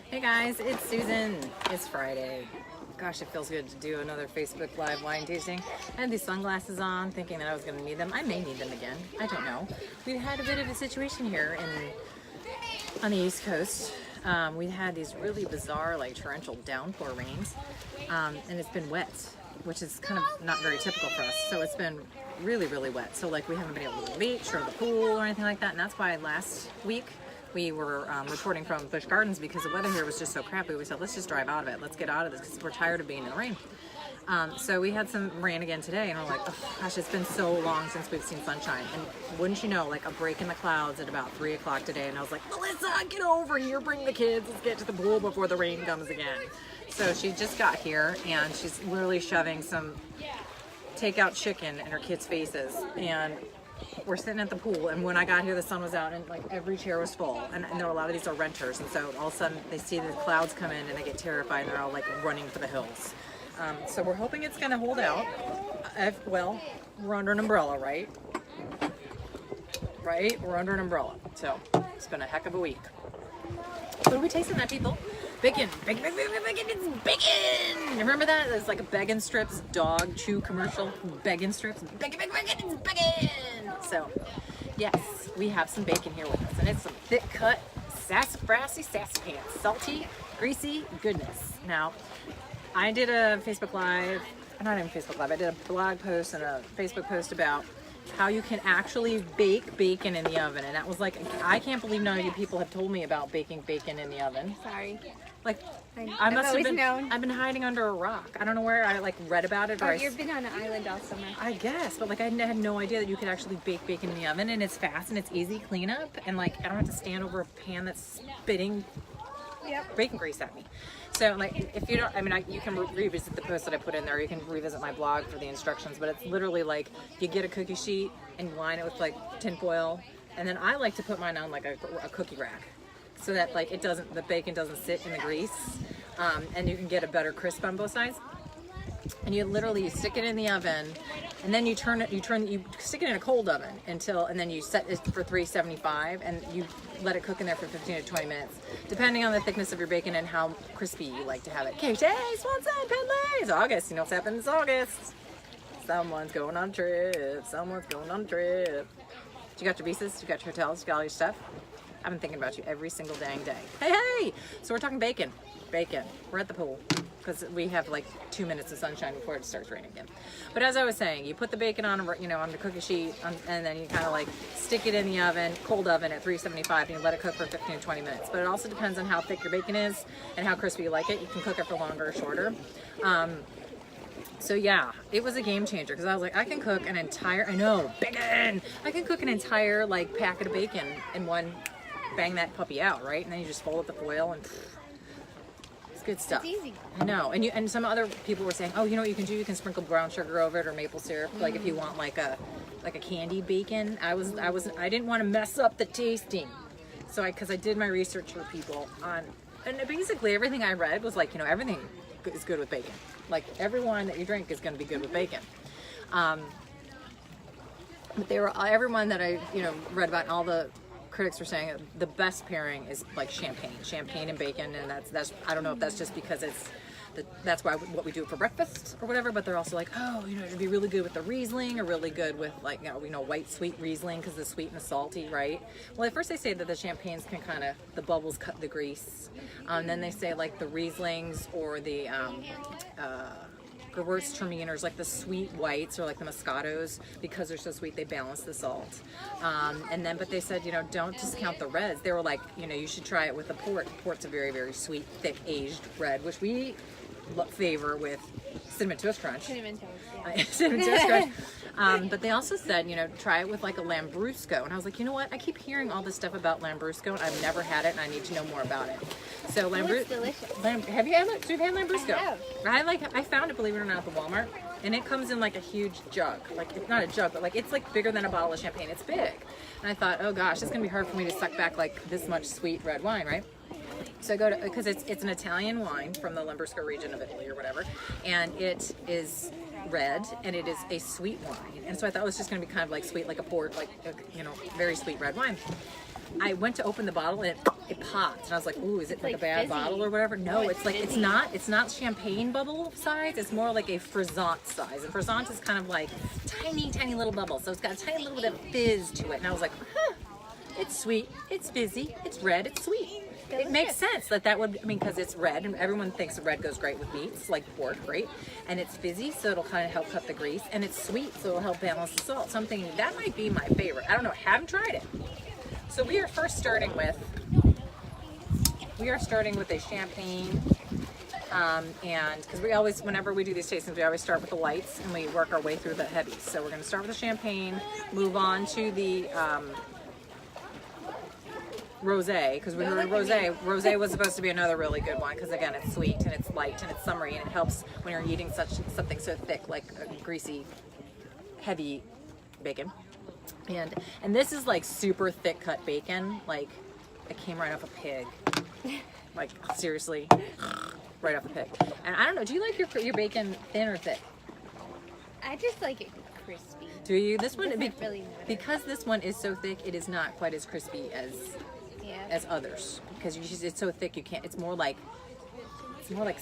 Hey guys, it's Susan. It's Friday. Gosh, it feels good to do another Facebook Live wine tasting. I had these sunglasses on thinking that I was going to need them. I may need them again. I don't know. We've had a bit of a situation here on the East Coast. We had these really bizarre, like torrential downpour rains, and it's been wet, which is kind of not very typical for us. So it's been really, really wet. So like we haven't been able to go to the beach or the pool or anything like that. And that's why last week we were reporting from Busch Gardens because the weather here was just so crappy. We said, let's just drive out of it. Let's get out of this because we're tired of being in the rain. So we had some rain again today, and we're like, oh gosh, it's been so long since we've seen sunshine. And wouldn't you know, like a break in the clouds at about 3 o'clock today, and I was like, Melissa, get over here, bring the kids, let's get to the pool before the rain comes again. So she just got here, and she's literally shoving some takeout chicken in her kids' faces, and we're sitting at the pool, and when I got here the sun was out and like every chair was full, and there were a lot of these are renters, and so all of a sudden they see the clouds come in and they get terrified and they're all like running for the hills. So we're hoping it's going to hold out. Well, we're under an umbrella, right? We're under an umbrella, so it's been a heck of a week. What are we tasting that, people? Bacon. Bacon, it's bacon! Remember that? It's like a Beggin' Strips dog chew commercial. Beggin' Strips. Bacon, it's bacon! So, yes, we have some bacon here with us. And it's some thick cut, sassafrassy pants. Salty, greasy goodness. Now, I did a Facebook Live, not even Facebook Live, I did a blog post and a Facebook post about how you can actually bake bacon in the oven. And that was like, I can't believe none of you people have told me about baking bacon in the oven. Sorry. Like, I must have been, I've been hiding under a rock. I don't know where I like read about it. Or you've been on an island all summer. I guess, but like I had no idea that you could actually bake bacon in the oven, and it's fast and it's easy cleanup, and like I don't have to stand over a pan that's spitting bacon grease at me. So like if you don't, I mean you can revisit the post that I put in there, you can revisit my blog for the instructions, but it's literally like you get a cookie sheet and you line it with like tin foil, and then I like to put mine on like a cookie rack, so that like the bacon doesn't sit in the grease, and you can get a better crisp on both sides. And you stick it in the oven, and then you stick it in a cold oven and then you set it for 375, and you let it cook in there for 15 to 20 minutes, depending on the thickness of your bacon and how crispy you like to have it. Okay, Swanson, Penley, it's August. You know what's happening? It's August. Someone's going on a trip. You got your visas, you got your hotels, you got all your stuff. I've been thinking about you every single dang day. Hey! So we're talking bacon. We're at the pool because we have like 2 minutes of sunshine before it starts raining again. But as I was saying, you put the bacon on the cookie sheet, and then you kind of like stick it in the oven, cold oven at 375, and you let it cook for 15 to 20 minutes. But it also depends on how thick your bacon is and how crispy you like it. You can cook it for longer or shorter. So yeah, it was a game changer because I was like, I can cook an entire, bacon! I can cook an entire like packet of bacon in one, bang that puppy out, right? And then you just fold up the foil and it's good stuff. It's easy. I know. And some other people were saying, oh, you know what you can do? You can sprinkle brown sugar over it or maple syrup, like if you want like a candy bacon. I didn't want to mess up the tasting. So because I did my research for people and basically everything I read was like, everything is good with bacon. Like every wine that you drink is going to be good with bacon. But everyone that I read about, all the critics were saying the best pairing is like champagne and bacon, and that's I don't know if that's just because that's what we do for breakfast or whatever, but they're also like, oh, it'd be really good with the Riesling, or really good with like white sweet Riesling because the sweet and the salty, right? Well, at first they say that the champagnes can the bubbles cut the grease, then they say like the Rieslings or the Gewürztraminers, like the sweet whites or like the Moscatos, because they're so sweet, they balance the salt. But they said, don't discount the reds. They were like, you should try it with the port. Port's a very, very sweet, thick, aged red, which we favor with Cinnamon Toast Crunch. Cinnamon Toast, yeah. Cinnamon Toast Crunch. But they also said, try it with like a Lambrusco. And I was like, you know what? I keep hearing all this stuff about Lambrusco, and I've never had it, and I need to know more about it. So it's delicious. Have you had it? So you've had Lambrusco? I have. I found it, believe it or not, at the Walmart, and it comes in like a huge jug. Like it's not a jug, but like it's like bigger than a bottle of champagne. It's big. And I thought, oh gosh, it's gonna be hard for me to suck back like this much sweet red wine, right? So I go to, because it's an Italian wine from the Lambrusco region of Italy or whatever, and it is red, and it is a sweet wine. And so I thought it was just going to be kind of like sweet, like a port, like, very sweet red wine. I went to open the bottle and it popped, and I was like, "Ooh, is it like a like bad fizzy. bottle or whatever?" No, No, it's it's like it's fizzy. not. It's not champagne bubble size. It's more like a Frisant size, and Frisant is kind of like tiny, tiny little bubbles. So it's got a tiny little bit of fizz to it, and I was like, "Huh, it's sweet, it's fizzy, it's red, it's sweet." It makes sense that would, I mean, because it's red, and everyone thinks red goes great with meats, like pork, great. And it's fizzy, so it'll kind of help cut the grease, and it's sweet, so it'll help balance the salt. Something that might be my favorite. I don't know, haven't tried it. So we are starting with a champagne, and because we always, whenever we do these tastings, we always start with the lights and we work our way through the heavies. So we're going to start with the champagne, move on to the rosé, because we heard rosé. Rosé was supposed to be another really good one because again, it's sweet and it's light and it's summery, and it helps when you're eating something so thick like a greasy, heavy bacon. And this is like super thick cut bacon, like it came right off a pig. Like seriously, right off a pig. And I don't know, do you like your bacon thin or thick? I just like it crispy. Do you? This one, Doesn't really matter. because this one is so thick, it is not quite as crispy Yeah. as others, because it's so thick you can't. It's more like sandwich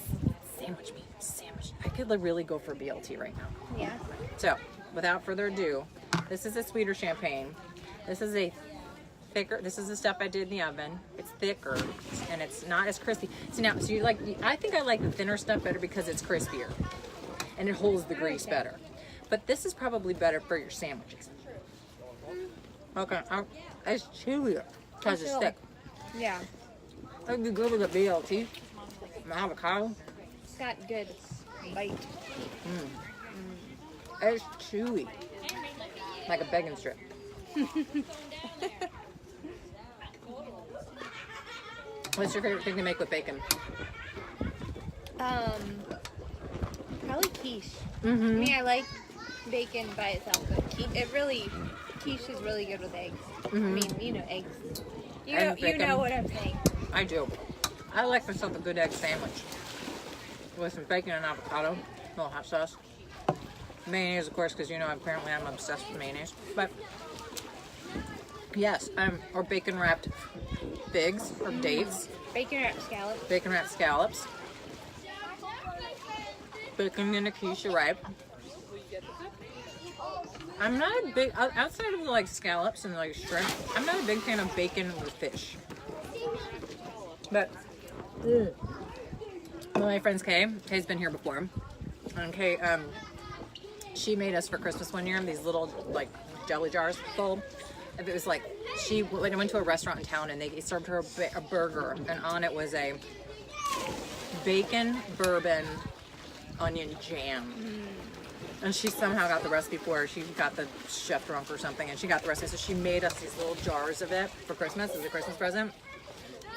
meat. Sandwich. I could really go for BLT right now. Yeah. So, without further ado, this is a sweeter champagne. This is a thicker. This is the stuff I did in the oven. It's thicker and it's not as crispy. So now, so you like? I think I like the thinner stuff better because it's crispier and it holds the grease better. But this is probably better for your sandwiches. Okay, it's chewier because it's thick. Yeah. It'd be good with a BLT, an avocado. It's got good bite. It's chewy, like a bacon strip. What's your favorite thing to make with bacon? Probably quiche. Mm-hmm. I mean, I like bacon by itself, but quiche is really good with eggs. I mean, you know, eggs. You And know bacon. what I'm saying. I do. I like myself a good egg sandwich with some bacon and avocado, a little hot sauce, mayonnaise, of course, because you know apparently I'm obsessed with mayonnaise. But yes, or bacon wrapped figs or dates, Bacon wrapped scallops. bacon wrapped scallops, bacon in a quiche, you're right. I'm not a big, outside of like scallops and like shrimp, I'm not a big fan of bacon with fish. But one of my friends, Kay's been here before, and Kay, she made us for Christmas one year these little like jelly jars full. It was like she went to a restaurant in town and they served her a burger, and on it was a bacon bourbon onion jam. And she somehow got the recipe for her. She got the chef drunk or something, and she got the recipe. So she made us these little jars of it for Christmas as a Christmas present.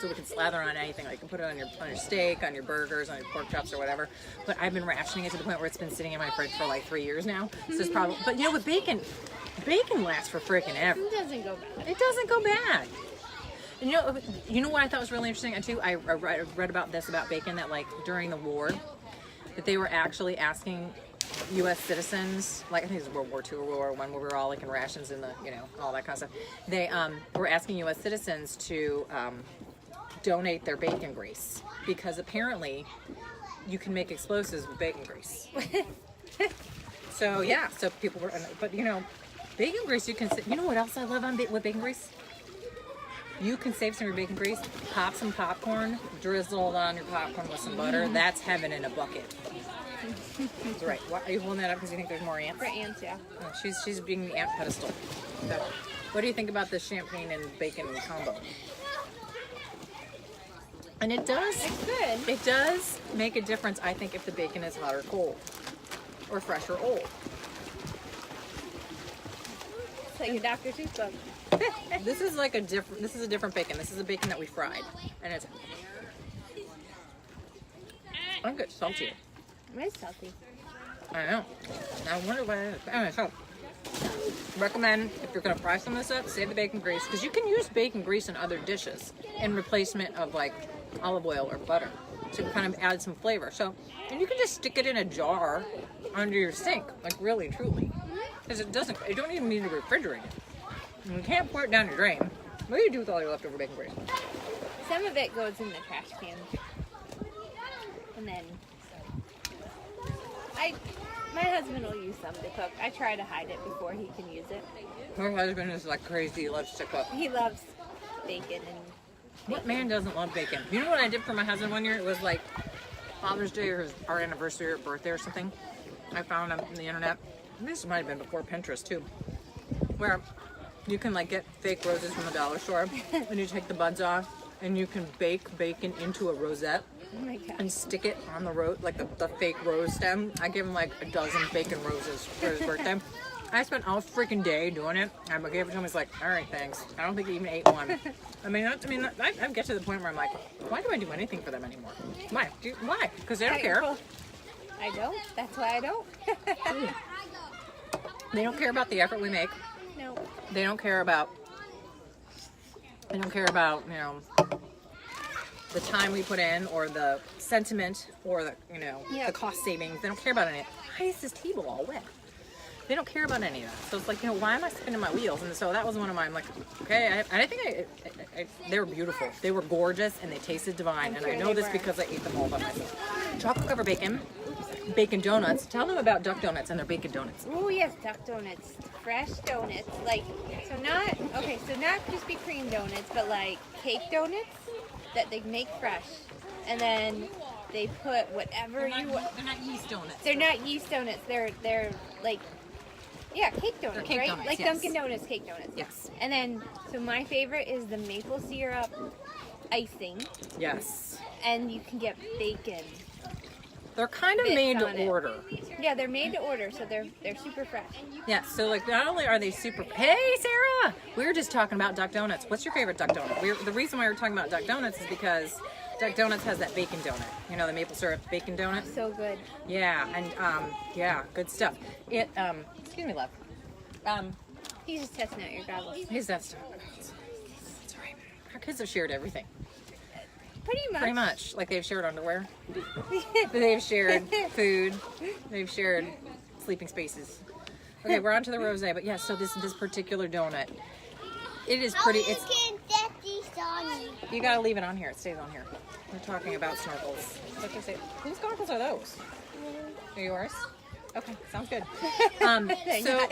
So we can slather on anything. Like you can put it on your steak, on your burgers, on your pork chops or whatever. But I've been rationing it to the point where it's been sitting in my fridge for like 3 years now. So it's probably, but you know, with bacon lasts for freaking ever. It doesn't go bad. It doesn't go bad. And you know what I thought was really interesting too? I read about this about bacon, that like during the war, that they were actually asking U.S. citizens, like I think it was World War II or World War I, where we were all like in rations and all that kind of stuff. They were asking U.S. citizens to donate their bacon grease, because apparently you can make explosives with bacon grease. So yeah, so people were, but bacon grease, you know what else I love with bacon grease? You can save some of your bacon grease, pop some popcorn, drizzle it on your popcorn with some butter. That's heaven in a bucket. That's right. Why, are you holding that up because you think there's more ants? For ants, yeah. Oh, she's being the ant pedestal. So, what do you think about the champagne and bacon combo? And it does. It's good. It does make a difference, I think, if the bacon is hot or cold, or fresh or old. It's like a Dr. Seuss book. This is like a different bacon. This is a bacon that we fried, and it's. I'm good, salty. It's healthy. I know. I wonder what it is. Anyway, so recommend, if you're gonna fry some of this up, save the bacon grease, because you can use bacon grease in other dishes in replacement of like olive oil or butter to kind of add some flavor. So, and you can just stick it in a jar under your sink, like really and truly, because you don't even need to refrigerate it. And you can't pour it down your drain. What do you do with all your leftover bacon grease? Some of it goes in the trash can. And then my husband will use some to cook. I try to hide it before he can use it. Her husband is like crazy. He loves to cook. He loves bacon and What man doesn't love bacon? You know what I did for my husband one year? It was like Father's Day or our anniversary or birthday or something. I found on the internet. This might have been before Pinterest too, where you can like get fake roses from the dollar store and you take the buds off and you can bake bacon into a rosette oh my god. and stick it on the rose, like the fake rose stem. I gave him like a dozen bacon roses for his birthday. I spent all freaking day doing it. I gave it to him. He's like, all right, thanks. I don't think he even ate one. I get to the point where I'm like, why do I do anything for them anymore? Why? Why? Because they don't care. I don't. That's why I don't. They don't care about the effort we make. No. They don't care about, you know, the time we put in or the sentiment or the, you know, the cost savings. They don't care about any. Why is this table all wet? They don't care about any of that. So it's like, you know, why am I spinning my wheels? And so that was one of mine. I'm like, okay, I think they were beautiful. They were gorgeous and they tasted divine. And I know this because I ate them all by myself. Chocolate covered bacon, bacon donuts. Tell them about duck donuts and their bacon donuts. Oh yes, duck donuts, fresh donuts. Like, not Krispy Kreme donuts, but like cake donuts that they make fresh. And then they put whatever you want. They're not yeast donuts. They're not yeast donuts. They're like, yeah, cake donuts, cake right? donuts, like yes. Dunkin' Donuts cake donuts. Yes. And then, so my favorite is the maple syrup icing, Yes. and you can get bacon. They're kind of Bits made on to it. order. Yeah, they're made to order, so they're super fresh. Yeah, so like not only are they super. Hey, Sarah! We were just talking about Duck Donuts. What's your favorite Duck Donut? The reason why we're talking about Duck Donuts is because Duck Donuts has that bacon donut. You know, the maple syrup bacon donut. So good. Yeah, and yeah, good stuff. It excuse me, love. He's just testing out your goggles. Is that stuff? It's all right. Our kids have shared everything. Pretty much. Like they've shared underwear. They've shared food. They've shared sleeping spaces. Okay, we're on to the rosé, but yeah, so this particular donut, it is pretty. It's. You gotta leave it on here. It stays on here. We're talking about snorkels. What they say? Whose goggles are those? Are yours? Okay, sounds good. So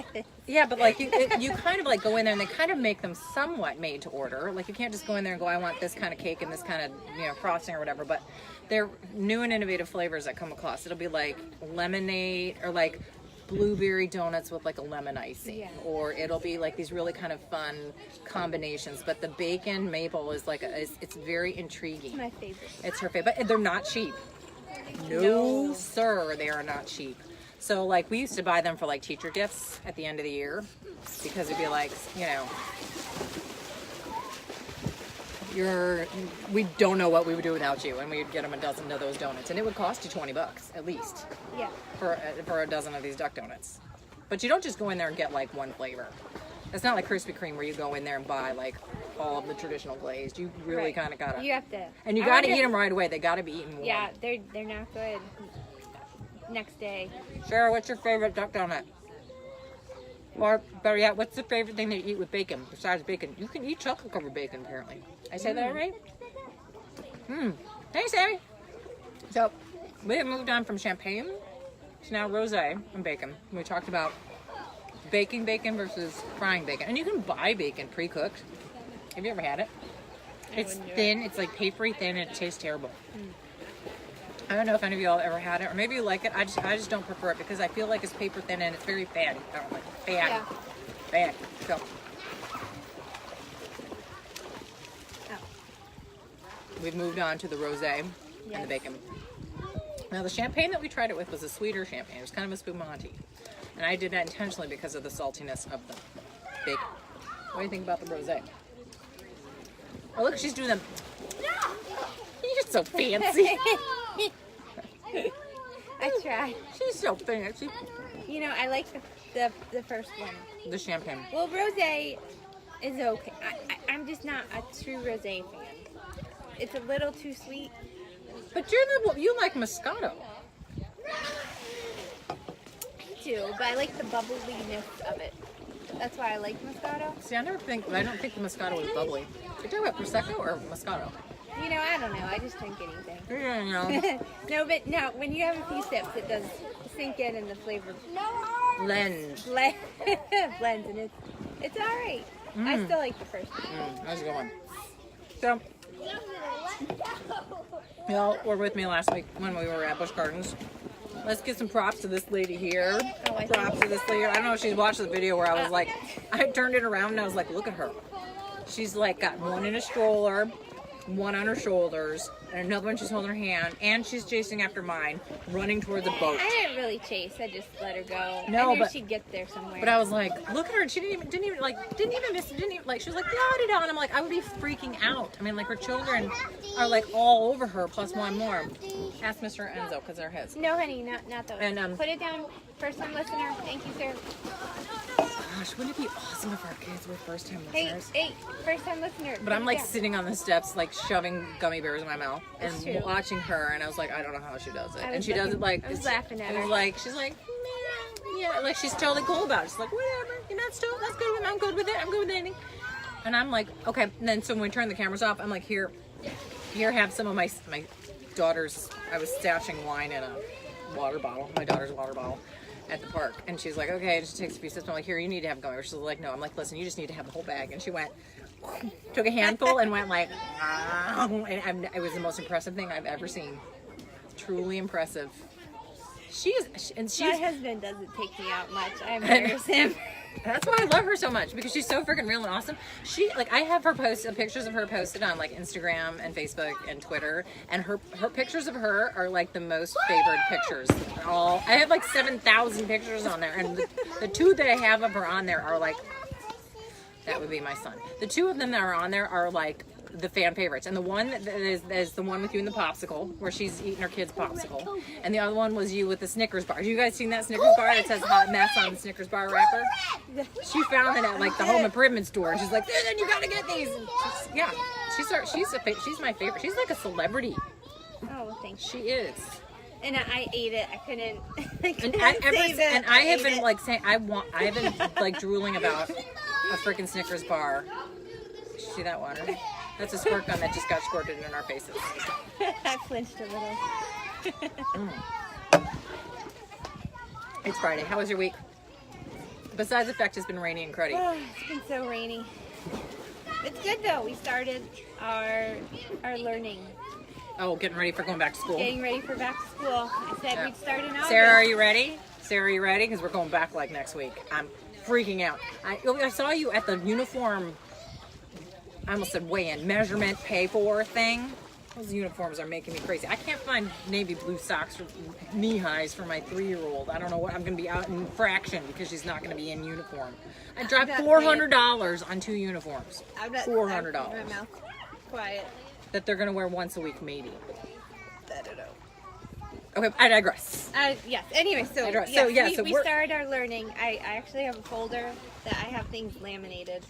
yeah, but like you kind of like go in there and they kind of make them somewhat made to order. Like you can't just go in there and go, I want this kind of cake and this kind of, you know, frosting or whatever. But they're new and innovative flavors that come across. It'll be like lemonade or like blueberry donuts with like a lemon icing, or it'll be like these really kind of fun combinations. But the bacon maple is like it's very intriguing. It's my favorite. It's her favorite, but they're not cheap. No, sir, they are not cheap. So like we used to buy them for like teacher gifts at the end of the year because it'd be like, you know, we don't know what we would do without you, and we'd get them a dozen of those donuts, and it would cost you $20 at least. Yeah. For a dozen of these duck donuts. But you don't just go in there and get like one flavor. It's not like Krispy Kreme where you go in there and buy like all of the traditional glazed. You really kind of gotta. You have to. And you gotta eat them right away. They gotta be eaten warm. Yeah, they're not good. Next day. Sarah, what's your favorite duck donut? Or better yet, what's the favorite thing that you eat with bacon besides bacon? You can eat chocolate covered bacon apparently. I said that right? Hey, Sammy. So we have moved on from champagne to now rosé and bacon. We talked about baking bacon versus frying bacon, and you can buy bacon pre-cooked. Have you ever had it? It's thin. It's like papery thin, and it tastes terrible. I don't know if any of y'all ever had it, or maybe you like it. I just don't prefer it because I feel like it's paper thin and it's very fatty. I don't like it. Fatty. Yeah. Fatty. So we've moved on to the rosé and the bacon. Now the champagne that we tried it with was a sweeter champagne. It was kind of a spumante. And I did that intentionally because of the saltiness of the bacon. What do you think about the rosé? Oh look, she's doing them. You're so fancy. I tried. She's so fancy. You know, I like the first one. The champagne. Well, rosé is okay. I'm just not a true rosé fan. It's a little too sweet. But you like Moscato. I do, but I like the bubbliness of it. That's why I like Moscato. See, I don't think the Moscato is bubbly. You're talking about Prosecco or Moscato? You know, I don't know. I just drink anything. Yeah, no. No, but no, when you have a few sips, it does sink in and the flavor Blend. blends, and it's all right. I still like the first one. That was a good one. So, y'all were with me last week when we were at Busch Gardens. Let's give some props to this lady here. Props to this lady. I don't know if she's watched the video where I was like, I turned it around and I was like, look at her. She's like got one in a stroller, one on her shoulders, and another one she's holding her hand, and she's chasing after mine, running towards a boat. I didn't really chase. I just let her go. No, I knew but she'd get there somewhere. But I was like, look at her. She didn't even miss. She was like, da-da-da. And I'm like, I would be freaking out. I mean, like, her children are like all over her, plus one more. Ask Mr. Enzo, because they're his. No, honey, not those. And, put it down. First time listener. Thank you, sir. Gosh, wouldn't it be awesome if our kids were first time Hey, listeners? hey, first time listener. But I'm like sitting on the steps, like shoving gummy bears in my mouth and It's true. watching her, and I was like, I don't know how she does it. I And was she does it like, I was laughing at it was her. like, she's like, yeah, like she's totally cool about it. She's like, whatever, you're not still, that's good with me. I'm good with it. I'm good with anything. And I'm like, okay. And then so when we turn the cameras off, I'm like, here, have some of my daughter's. I was stashing wine in a water bottle, my daughter's water bottle, at the park, and she's like, okay, and she takes a few sips. I'm like, here, you need to have gummy. She's like, no. I'm like, listen, you just need to have the whole bag. And she went, took a handful and went like, and it was the most impressive thing I've ever seen. Truly impressive. My husband doesn't take me out much. I embarrass him. That's why I love her so much, because she's so freaking real and awesome. She, like, I have her pictures of her posted on like Instagram and Facebook and Twitter, and her pictures of her are like the most favored pictures. I have like 7,000 pictures on there, and the two that I have of her on there are like, that would be my son. The two of them that are on there are like the fan favorites, and the one that is the one with you in the popsicle, where she's eating her kid's popsicle, and the other one was you with the Snickers bar. Have you guys seen that Snickers bar that says hot mess on the Snickers bar wrapper? She found it at like the home improvement store, and she's like, then you gotta get these. And she's my favorite. She's like a celebrity. Oh, thank you. She is. And I ate it. I couldn't. I have been like saying I've been like drooling about a freaking Snickers bar. See that water? That's a squirt gun that just got squirted in our faces. I flinched a little. It's Friday. How was your week? Besides the fact it's been rainy and cruddy. Oh, it's been so rainy. It's good though. We started our learning. Oh, getting ready for going back to school. Getting ready for back to school. I said we'd start in August. Sarah, are you ready? Because we're going back like next week. I'm freaking out. I saw you at the uniform. I almost said weigh-in, measurement, pay for thing. Those uniforms are making me crazy. I can't find navy blue socks or knee highs for my 3-year-old. I don't know what I'm going to be out in fraction because she's not going to be in uniform. I dropped $400 on 2 uniforms. $400. My mouth quiet. That they're going to wear once a week, maybe. I don't know. Okay, I digress. Yes. Anyway, we started our learning. I actually have a folder that I have things laminated.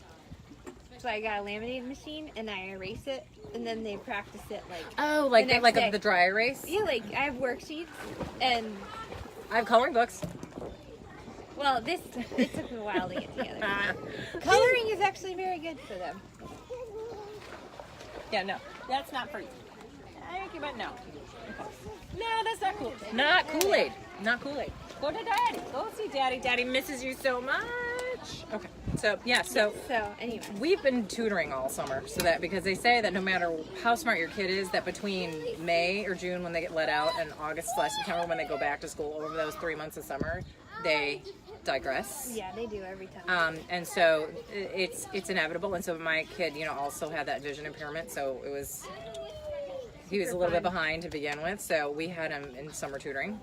So I got a laminating machine, and I erase it, and then they practice it like the dry erase. Yeah, like I have worksheets, and I have coloring books. Well, it took me a while to get together. Coloring is actually very good for them. Yeah, no, that's not for you. I think you might know. No, that's not cool. Not Kool-Aid. Not Kool-Aid. Go to Daddy. Go see Daddy. Daddy misses you so much. Okay. So Anyway, we've been tutoring all summer, because they say that no matter how smart your kid is, that between May or June when they get let out and August/September when they go back to school, over those 3 months of summer, they digress. Yeah, they do every time. And so it's inevitable. And so my kid, also had that vision impairment, so he was a little bit behind to begin with. So we had him in summer tutoring.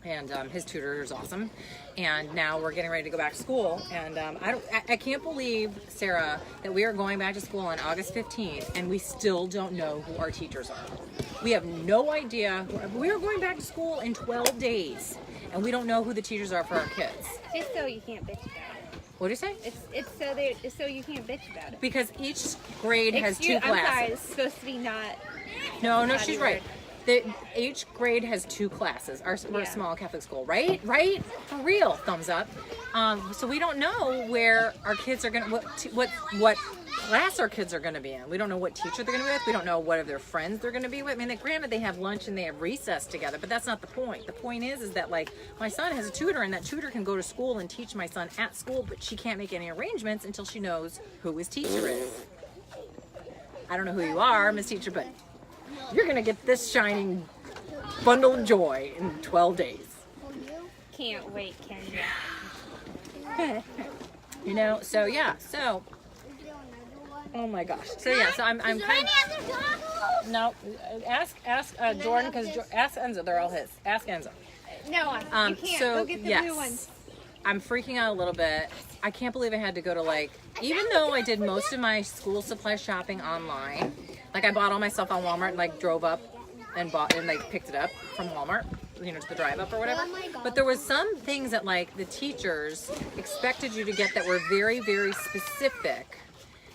And his tutor is awesome, and now we're getting ready to go back to school. And I can't believe, Sarah, that we are going back to school on August 15th, and we still don't know who our teachers are. We have no idea. We are going back to school in 12 days, and we don't know who the teachers are for our kids. Just so you can't bitch about it. What do you say? It's so you can't bitch about it. Because each grade has 2 classes. I'm sorry, it's supposed to be not. No, she's right. Each grade has 2 classes. We're a Yeah. small Catholic school, right? Right? For real, thumbs up. So we don't know where our kids are gonna, what class our kids are gonna be in. We don't know what teacher they're gonna be with. We don't know what of their friends they're gonna be with. I mean, granted, they have lunch and they have recess together, but that's not the point. The point is that like my son has a tutor, and that tutor can go to school and teach my son at school, but she can't make any arrangements until she knows who his teacher is. I don't know who you are, Miss Teacher, but you're gonna get this shining bundle of joy in 12 days. Can't wait, Kendra. You know, so yeah, so oh my gosh, so yeah, so I'm kind of no. Ask Jordan, because ask Enzo. They're all his. Ask Enzo. No, you can't. So Go get the blue ones. I'm freaking out a little bit. I can't believe I had to go to like, even though I did most of my school supply shopping online, like I bought all my stuff on Walmart and like drove up and bought and like picked it up from Walmart, you know, to the drive up or whatever. But there was some things that like the teachers expected you to get that were very, very specific,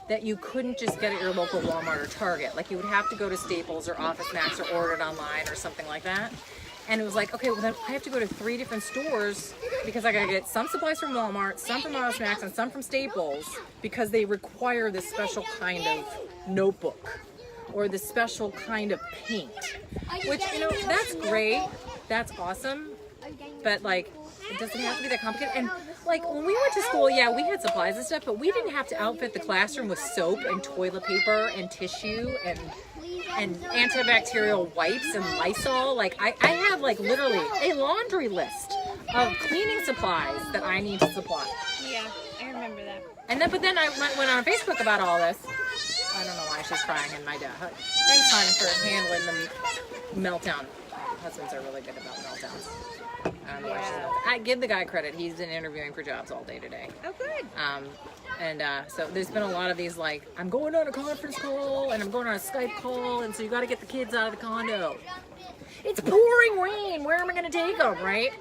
that you couldn't just get at your local Walmart or Target. Like you would have to go to Staples or Office Max or order it online or something like that. And it was like, okay, well then I have to go to 3 different stores because I gotta get some supplies from Walmart, some from Office Max, and some from Staples, because they require this special kind of notebook or this special kind of paint. Which, you know, that's great, that's awesome, but like, it doesn't have to be that complicated. And like when we went to school, yeah, we had supplies and stuff, but we didn't have to outfit the classroom with soap and toilet paper and tissue and antibacterial wipes and Lysol. Like I have like literally a laundry list of cleaning supplies that I need to supply. Yeah, I remember that. And then, but then I went on Facebook about all this. I don't know why she's crying in my dad. Thanks, hon, for handling the meltdown. Husbands are really good about meltdowns. I don't know why she's melting. I give the guy credit. He's been interviewing for jobs all day today. Oh, good. So there's been a lot of these like, I'm going on a conference call and I'm going on a Skype call, and so you got to get the kids out of the condo. It's pouring rain. Where am I going to take them, right?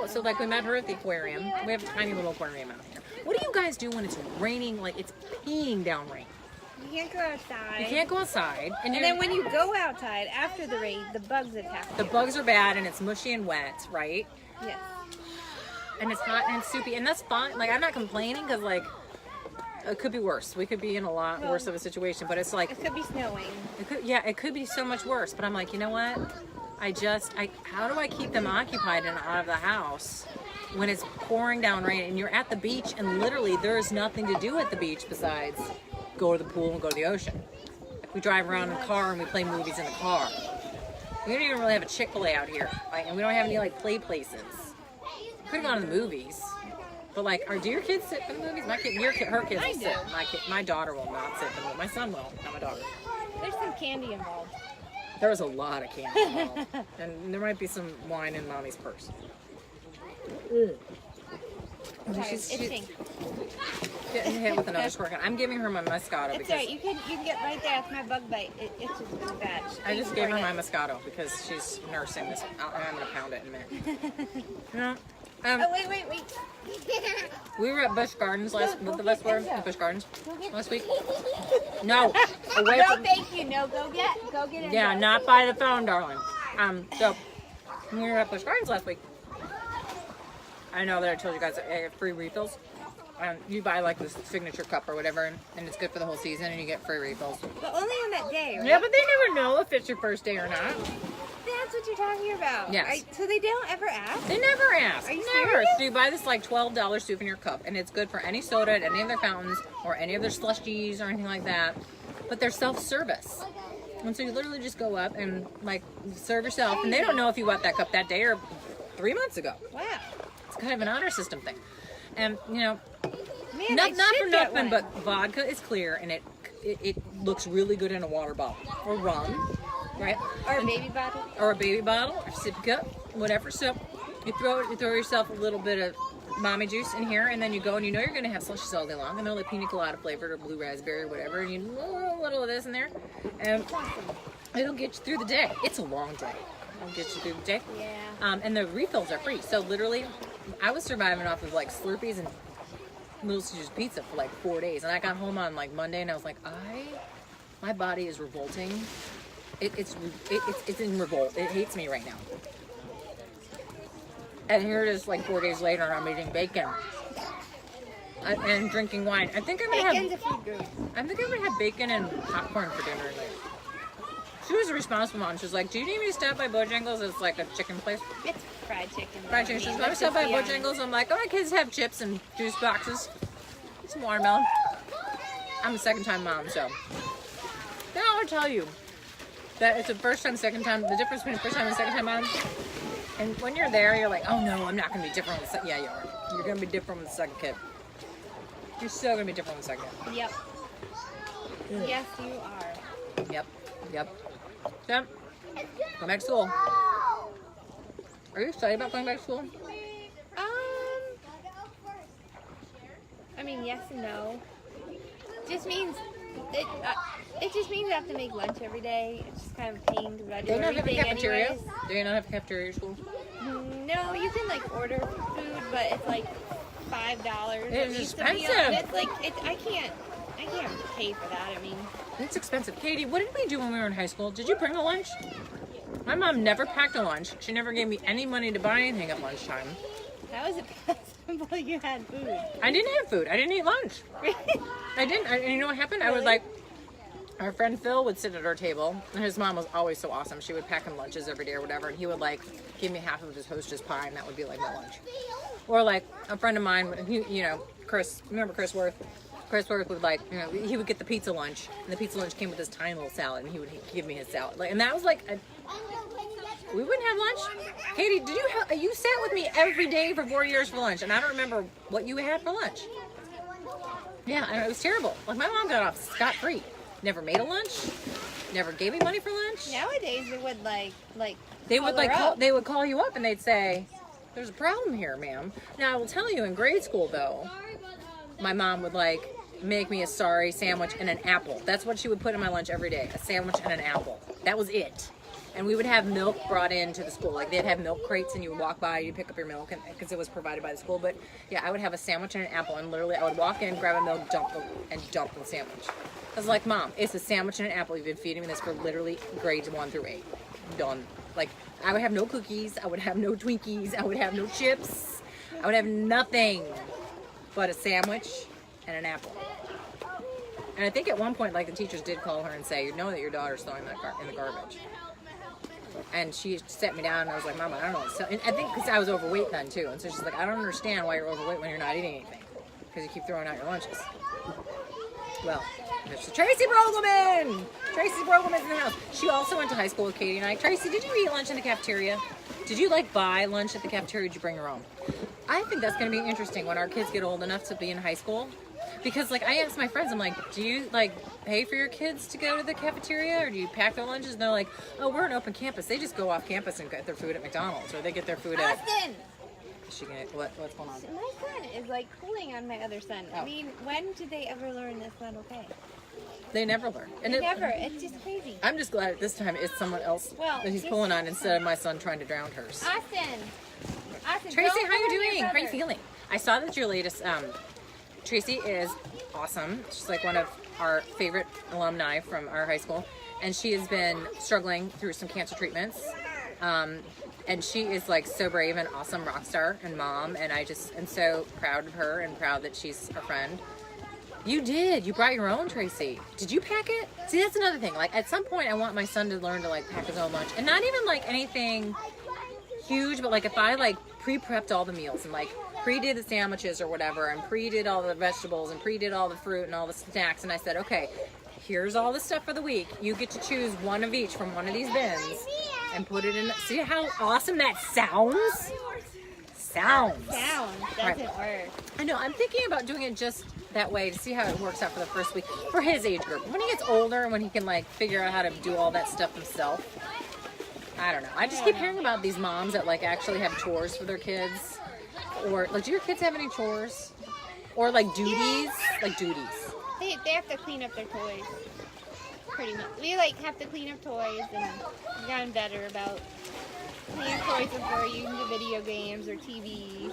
So like we met her at the aquarium. We have a tiny little aquarium out here. What do you guys do when it's raining, like it's peeing down rain? You can't go outside. You can't go outside. And then when you go outside after the rain, the bugs attack The you. bugs are bad and it's mushy and wet, right? Yes. And it's hot and it's soupy, and that's fine. Like I'm not complaining, because like it could be worse. We could be in a lot worse of a situation, but it's like It could be snowing. it could be so much worse. But I'm like, you know what? How do I keep them occupied and out of the house when it's pouring down rain and you're at the beach and literally there's nothing to do at the beach besides go to the pool and go to the ocean. Like we drive around in the car and we play movies in the car. We don't even really have a Chick-fil-A out here, like, and we don't have any like play places. We could have gone to the movies, but like, do your kids sit for the movies? Her kids will sit. My daughter will not sit for the movie. My son will, not my daughter. There's some candy involved. There was a lot of candy involved, and there might be some wine in mommy's purse. Sorry, She's itching. getting hit with another squirt gun. I'm giving her my Moscato It's because alright. You can get right there. It's my bug bite. It itches really bad. I just gave her my Moscato because she's nursing this. I'm gonna pound it in a minute. You know, Oh wait. we were at Busch Gardens last week. No, away No, from. thank you. No, go get it. Yeah, not by the phone, darling. So we were at Busch Gardens last week. I know that I told you guys I get free refills. You buy like this signature cup or whatever, and it's good for the whole season, and you get free refills. But only on that day, right? Yeah, but they never know if it's your first day or not. That's what you're talking about. Yes. So they don't ever ask? They never ask. Are you Never. serious? So you buy this like $12 souvenir cup, and it's good for any soda at any of their fountains or any of their slushies or anything like that. But they're self-service. And so you literally just go up and like serve yourself, and they don't know if you bought that cup that day or 3 months ago. Wow. It's kind of an honor system thing. And you know, Man, not I for should get nothing, one. but vodka is clear and it looks really good in a water bottle or rum, right? Or a baby bottle. Or a baby bottle or sippy cup, whatever. So you throw yourself a little bit of mommy juice in here, and then you go and you know you're gonna have slushies all day long, and they're like pina colada flavored or blue raspberry or whatever, and you a little of this in there, and it'll get you through the day. It's a long day. It'll get you through the day. Yeah. And the refills are free. So literally, I was surviving off of like Slurpees and Little Caesars pizza for like 4 days, and I got home on like Monday, and I was like, my body is revolting it's in revolt. It hates me right now. And here it is, like 4 days later, I'm eating bacon and drinking wine. I think I'm gonna Bacon's a food group. have bacon and popcorn for dinner tonight. She was a responsible mom. She was like, "Do you need me to stop by Bojangles? It's like a chicken place." It's fried chicken. Fried chicken. She's like, "I'm stop by Bojangles." I'm like, "Oh, my kids have chips and juice boxes, some watermelon." I'm a second-time mom, so now I'll tell you that it's a first-time, second-time. The difference between a first-time and second-time mom. And when you're there, you're like, "Oh no, I'm not gonna be different with the second." Yeah, you are. You're gonna be different with the second kid. You're still gonna be different with the second kid. Yep. Yes, you are. Yep. Yep. Go back to school. Are you excited about going back to school? I mean, yes and no. Just means it just means I have to make lunch every day. It's just kind of a pain because I do Do you not have a everything cafeteria? anyways. Do you not have a cafeteria at school? No, you can like order food, but it's like $5. It's expensive. It's like I can't pay for that. I mean, It's expensive. Katie, what did we do when we were in high school? Did you bring a lunch? My mom never packed a lunch. She never gave me any money to buy anything at lunchtime. how is it possible you had food? I didn't have food. I didn't eat lunch. I didn't. And you know what happened? I would like, our friend Phil would sit at our table, and his mom was always so awesome. She would pack him lunches every day or whatever, and he would like give me half of his Hostess pie, and that would be like my lunch. Or like a friend of mine, Chris, remember Chris Worth? Chris Worth would like, he would get the pizza lunch, and the pizza lunch came with this tiny little salad, and he would give me his salad. Like, and that was like, we wouldn't have lunch. Katie, did you sat with me every day for 4 years for lunch, and I don't remember what you had for lunch. Yeah, and it was terrible. Like, my mom got off scot-free. Never made a lunch. Never gave me money for lunch. Nowadays they would They would call you up and they'd say, "There's a problem here, ma'am." Now I will tell you, in grade school though, my mom would like make me a sorry sandwich and an apple. That's what she would put in my lunch every day: a sandwich and an apple. That was it. And we would have milk brought into the school. Like, they'd have milk crates, and you would walk by, you pick up your milk, because it was provided by the school. But yeah, I would have a sandwich and an apple, and literally I would walk in, grab a milk, dump the sandwich. I was like, "Mom, it's a sandwich and an apple. You've been feeding me this for literally grades 1 through 8. Done." Like, I would have no cookies, I would have no Twinkies, I would have no chips, I would have nothing but a sandwich and an apple. And I think at one point, like, the teachers did call her and say, "You know that your daughter's throwing that in the garbage." And she sat me down, and I was like, "Mama, I don't know." So, and I think because I was overweight then too, and so she's like, "I don't understand why you're overweight when you're not eating anything, because you keep throwing out your lunches." Well, there's Tracy Brogelman. Tracy Brogelman's in the house. She also went to high school with Katie and I. Tracy, did you eat lunch in the cafeteria? Did you like buy lunch at the cafeteria? Or did you bring your own? I think that's going to be interesting when our kids get old enough to be in high school. Because, like, I asked my friends, I'm like, "Do you, like, pay for your kids to go to the cafeteria, or do you pack their lunches?" And they're like, "Oh, we're an open campus. They just go off campus and get their food at McDonald's, or they get their food at..." Austin! Is she gonna, what's going on? My son is like pulling on my other son. Oh. I mean, when did they ever learn that's not okay? They never learn. And Never. It's just crazy. I'm just glad at this time it's someone else Well, that he's just- pulling on instead of my son trying to drown hers. Austin, Tracy, don't how you pull on your doing? How are you brother. feeling? I saw that your latest, Tracy is awesome. She's like one of our favorite alumni from our high school. And she has been struggling through some cancer treatments. And she is like so brave and awesome rock star and mom. And I just am so proud of her and proud that she's a friend. You did. You brought your own, Tracy. Did you pack it? See, that's another thing. Like, at some point, I want my son to learn to, like, pack his own lunch. And not even, like, anything huge, but, like, if I, like, pre-prepped all the meals and, like, pre-did the sandwiches or whatever and pre-did all the vegetables and pre-did all the fruit and all the snacks. And I said, "Okay, here's all the stuff for the week. You get to choose one of each from one of these bins and put it in." See how awesome that sounds? Sounds Doesn't work. I know. I'm thinking about doing it just that way to see how it works out for the first week for his age group. When he gets older and when he can like figure out how to do all that stuff himself, I don't know. I just keep hearing about these moms that like actually have chores for their kids, or like, do your kids have any chores, or like duties? Like duties. They have to clean up their toys. Pretty much. We like have to clean up toys, and we've gotten better about cleaning toys before you can do video games or TV.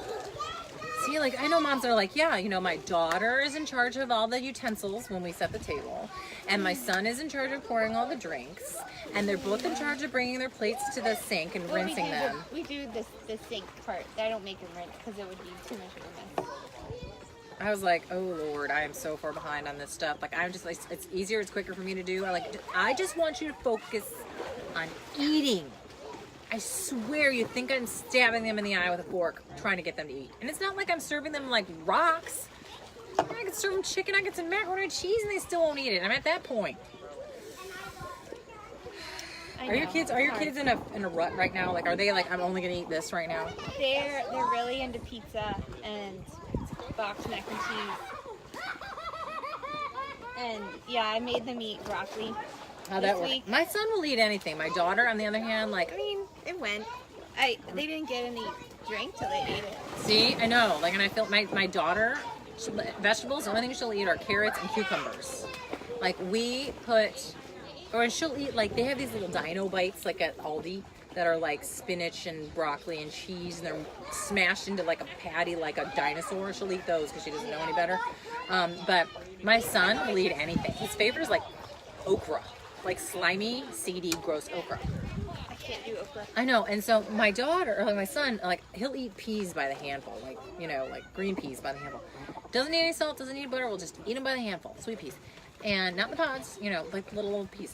See, like, I know moms that are like, yeah, you know, my daughter is in charge of all the utensils when we set the table, and my son is in charge of pouring all the drinks, and they're both in charge of bringing their plates to the sink and rinsing them. We do the sink part. I don't make them rinse because it would be too much of a mess. I was like, oh Lord, I am so far behind on this stuff. Like, I'm just like, it's easier, it's quicker for me to do. I just want you to focus on eating. I swear you think I'm stabbing them in the eye with a fork trying to get them to eat. And it's not like I'm serving them like rocks. I can serve them chicken, I get some macaroni and cheese, and they still won't eat it. I'm at that point. Are your kids in a rut right now? Like, are they like, I'm only gonna eat this right now? They're really into pizza and boxed mac and cheese. And yeah, I made them eat broccoli. How that works? My son will eat anything. My daughter, on the other hand, like, I mean, it went. They didn't get any drink till they ate it. See, I know. Like, and I feel my daughter, vegetables, the only thing she'll eat are carrots and cucumbers. Like, we put, or she'll eat, like, they have these little dino bites, like at Aldi, that are like spinach and broccoli and cheese, and they're smashed into like a patty, like a dinosaur. She'll eat those because she doesn't know any better. But my son will eat anything. His favorite is like okra, like slimy, seedy, gross okra. I can't do okra. I know. And so my daughter, or like my son, like, he'll eat peas by the handful, like, you know, like green peas by the handful. Doesn't need any salt, doesn't need butter. We'll just eat them by the handful, sweet peas, and not in the pods, you know, like little peas.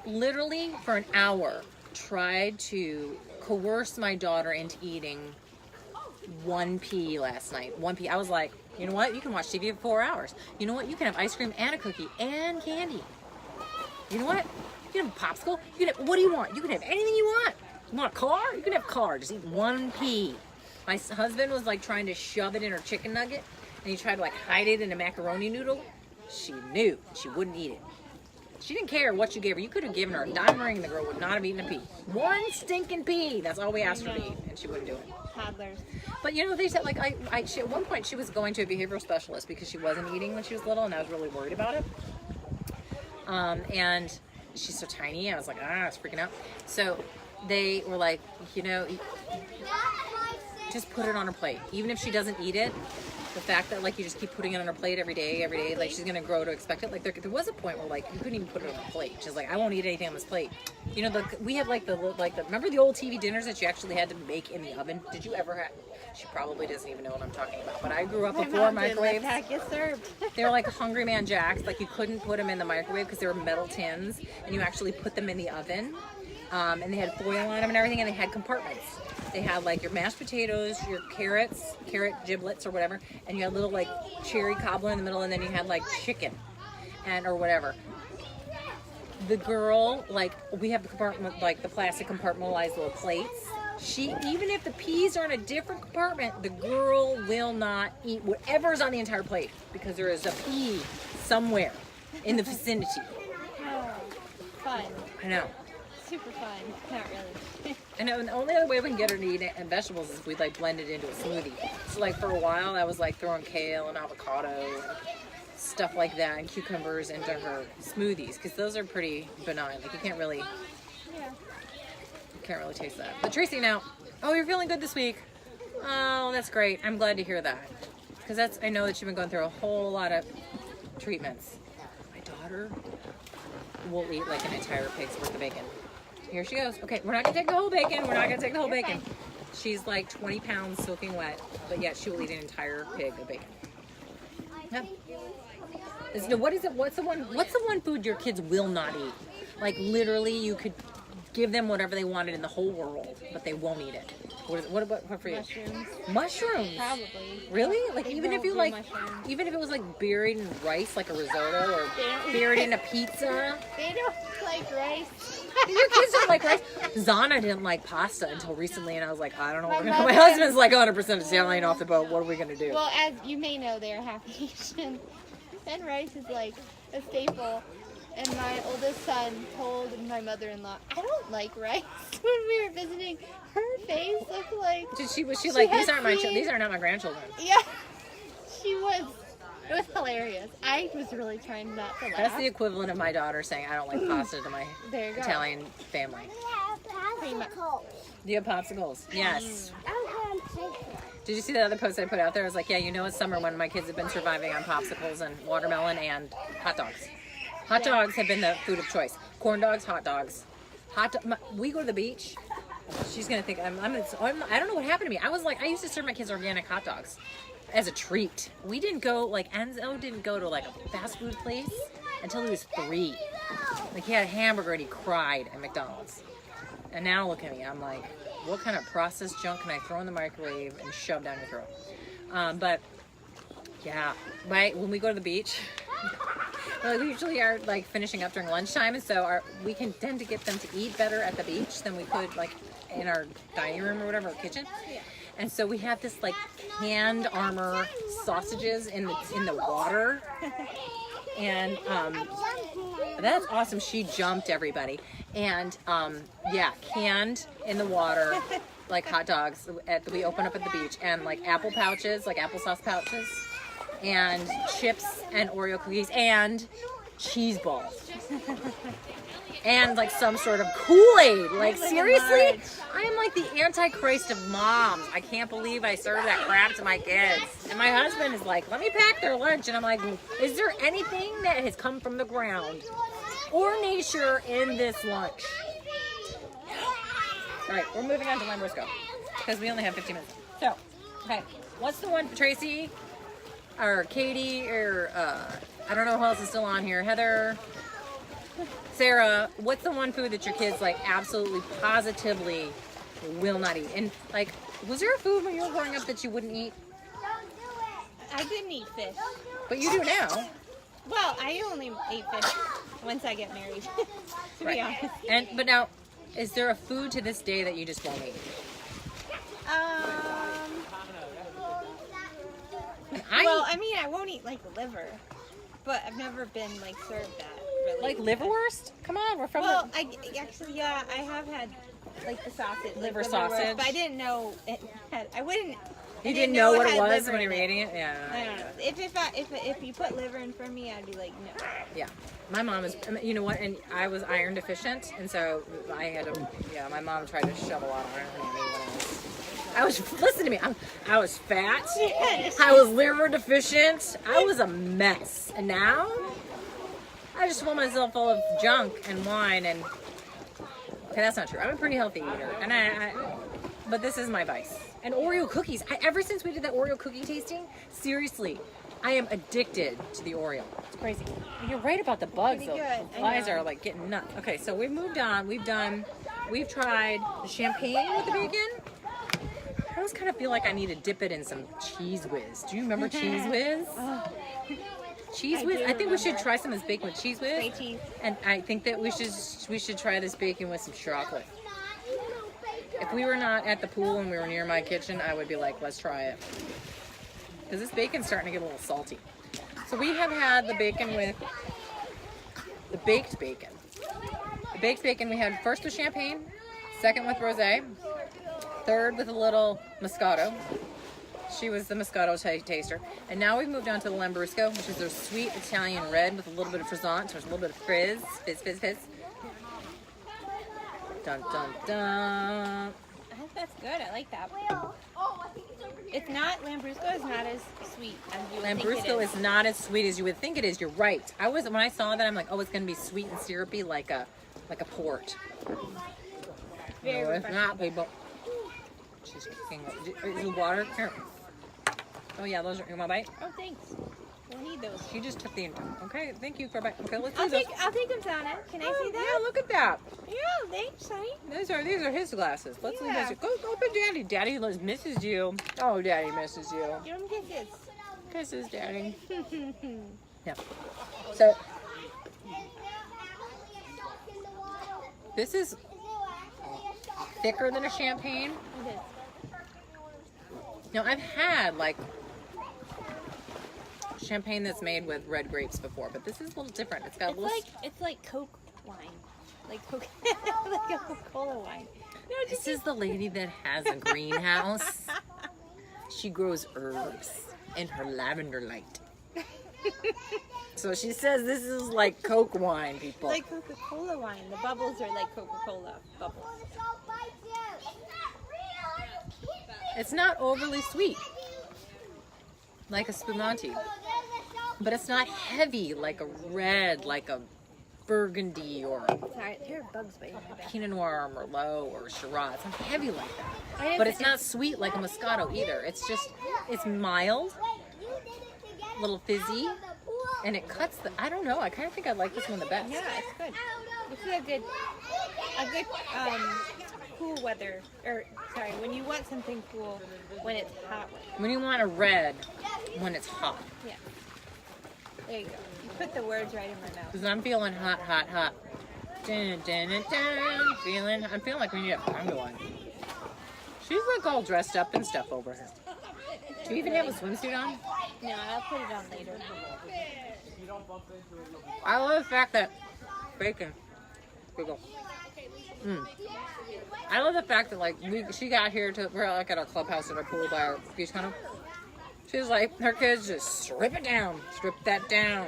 Literally for an hour, tried to coerce my daughter into eating one pea last night. One pea. I was like, you know what? You can watch TV for 4 hours. You know what? You can have ice cream and a cookie and candy. You know what? You can have a popsicle. You can have, what do you want? You can have anything you want. You want a car? You can have a car. Just eat one pea. My husband was like trying to shove it in her chicken nugget, and he tried to like hide it in a macaroni noodle. She knew she wouldn't eat it. She didn't care what you gave her. You could have given her a diamond ring, the girl would not have eaten a pea. One stinking pea. That's all we asked her to eat, and she wouldn't do it. Toddlers. But you know, they said, like, she, at one point she was going to a behavioral specialist because she wasn't eating when she was little, and I was really worried about it. And she's so tiny. I was like, I was freaking out. So they were like, you know, just put it on her plate. Even if she doesn't eat it, the fact that, like, you just keep putting it on her plate every day, like, she's gonna grow to expect it. Like, there was a point where, like, you couldn't even put it on her plate. She's like, I won't eat anything on this plate. You know, we had like the remember the old TV dinners that you actually had to make in the oven? Did you ever have? She probably doesn't even know what I'm talking about. But I grew up before microwaves. They were like Hungry Man Jacks. Like, you couldn't put them in the microwave because they were metal tins, and you actually put them in the oven. And they had foil on them and everything, and they had compartments. They had like your mashed potatoes, your carrot giblets or whatever, and you had a little like cherry cobbler in the middle, and then you had like chicken or whatever. The girl, like, we have the compartment, like the plastic compartmentalized little plates. Even if the peas are in a different compartment, the girl will not eat whatever's on the entire plate because there is a pea somewhere in the vicinity. Oh, fun. I know. Super fun. Not really. And the only other way we can get her to eat vegetables is we like blend it into a smoothie. So like for a while I was like throwing kale and avocado and stuff like that and cucumbers into her smoothies because those are pretty benign. Like you can't really taste that. But Tracy, now, oh, you're feeling good this week. Oh, that's great. I'm glad to hear that because I know that you've been going through a whole lot of treatments. My daughter will eat like an entire pig's worth of bacon. Here she goes. Okay, we're not gonna take the whole bacon. Bacon. She's like 20 pounds soaking wet, but yet she will eat an entire pig of bacon. Yeah. What is it? What's the one food your kids will not eat? Like literally, you could give them whatever they wanted in the whole world, but they won't eat it. What for you? Mushrooms. Probably. Really? Like even if it was like buried in rice, like a risotto, or buried in a pizza. They don't like rice. Your kids don't like rice. Zana didn't like pasta until recently, and I was like, I don't know what we're gonna do. My husband's like 100% Italian off the boat. What are we gonna do? Well, as you may know, they're half Asian, and rice is like a staple. And my oldest son told my mother-in-law, I don't like rice. When we were visiting, her face looked like... Was she like, these are not my grandchildren? Yeah, she was. It was hilarious. I was really trying not to laugh. That's the equivalent of my daughter saying, I don't like pasta to my Italian family. Popsicles. Do you have popsicles? Yes. Did you see that other post I put out there? I was like, yeah, you know it's summer when my kids have been surviving on popsicles and watermelon and hot dogs. Hot dogs have been the food of choice. Corn dogs, hot dogs. We go to the beach. She's gonna think I don't know what happened to me. I used to serve my kids organic hot dogs as a treat. We didn't go, like, Enzo didn't go to like a fast food place until he was 3. Like, he had a hamburger and he cried at McDonald's. And now look at me. I'm like, what kind of processed junk can I throw in the microwave and shove down your throat? But yeah, when we go to the beach, well, we usually are like finishing up during lunchtime, and so we can tend to get them to eat better at the beach than we could like in our dining room or whatever, our kitchen. And so we have this like canned Armor sausages in the water, and that's awesome. She jumped everybody, and yeah, canned in the water, like hot dogs we open up at the beach, and like apple pouches, like applesauce pouches, and chips and Oreo cookies and cheese balls. And like some sort of Kool-Aid. Like, seriously? I am like the Antichrist of moms. I can't believe I serve that crap to my kids. And my husband is like, let me pack their lunch. And I'm like, is there anything that has come from the ground or nature in this lunch? All right, we're moving on to Lambrusco because we only have 15 minutes. So, okay, what's the one, Tracy or Katie or I don't know who else is still on here, Heather, Sarah, what's the one food that your kids like absolutely positively will not eat? And like, was there a food when you were growing up that you wouldn't eat? I didn't eat fish. But you do now. Well, I only ate fish once I get married, to be honest. But now, is there a food to this day that you just won't eat? Well, I mean, I won't eat like liver, but I've never been like served that. Really. Like liverwurst? Come on, we're from. Well, I have had like the sausage, liver sausage, but I didn't know it had. You didn't know what it was liver when you were eating it? Yeah. I don't know. If you put liver in front of me, I'd be like, no. Yeah. My mom is, you know what, and I was iron deficient, and so I had to, my mom tried to shove a lot of iron in me when listen to me, I was fat, I was liver deficient, I was a mess, and now I just fill myself full of junk and wine, and, okay, that's not true. I'm a pretty healthy eater, and but this is my vice. And Oreo cookies. Ever since we did that Oreo cookie tasting, seriously, I am addicted to the Oreo. It's crazy. And you're right about the bugs, though. The flies are like getting nuts. Okay, so we've moved on. We've tried the champagne with the bacon. I always kind of feel like I need to dip it in some Cheese Whiz. Do you remember Cheese Whiz? Cheese Whiz. I think we should try some of this bacon with Cheese Whiz. Say cheese. And I think that we should try this bacon with some chocolate. If we were not at the pool and we were near my kitchen, I would be like, let's try it. Because this bacon's starting to get a little salty. So we have had the bacon with the baked bacon. The baked bacon we had first with champagne, second with rosé, third with a little Moscato. She was the Moscato taster. And now we've moved on to the Lambrusco, which is their sweet Italian red with a little bit of frizzant. So there's a little bit of fizz. Dun, dun, dun. I think that's good. I like that. It's not, Lambrusco is not as sweet as you would think it Lambrusco is not as sweet as you would think it is. You're right. When I saw that, I'm like, oh, it's going to be sweet and syrupy like a port. Very no, it's not, people. She's cooking. Is the water? Here. Oh, yeah, those are, you want a bite? Oh, thanks. We'll need those. She just took the, okay, thank you for a bite. Okay, let's do I'll those. take them, Sana. Can I see that? Yeah, look at that. Yeah, thanks, honey. These are his glasses. Let's leave those. Go up to Daddy. Daddy misses you. Oh, Daddy misses you. Give him kisses. Kisses, Daddy. Yeah. So this is thicker than a champagne. It is. Now I've had like champagne that's made with red grapes before, but this is a little different. It's got It's like Coke wine. Like Coke, like a Coca-Cola wine. No, this is the lady that has a greenhouse. She grows herbs in her lavender light. So she says this is like Coke wine, people. Like Coca-Cola wine. The bubbles are like Coca-Cola bubbles. It's not overly sweet, like a spumante, but it's not heavy like a red, like a Burgundy or Sorry, there are bugs biting my back. Pinot Noir, Merlot, or Shiraz. It's not heavy like that. I But have- it's not sweet like a Moscato either. It's just, it's mild, a little fizzy, and it cuts the, I don't know, I kind of think I like this one the best. Yeah, it's good. This is a good cool weather, or sorry, when you want something cool when it's hot weather. When you want a red, when it's hot. Yeah. There you go. You put the words right in my mouth. Because I'm feeling hot, hot, hot. Dun, dun, dun, dun. I'm feeling like we need a conga one. She's like all dressed up and stuff over here. Do you even have a swimsuit on? No, I'll put it on later. I love the fact that bacon. Giggle. I love the fact that like she got here to we're like at our clubhouse at our pool by our beach condo. She's like her kids just strip it down, strip that down.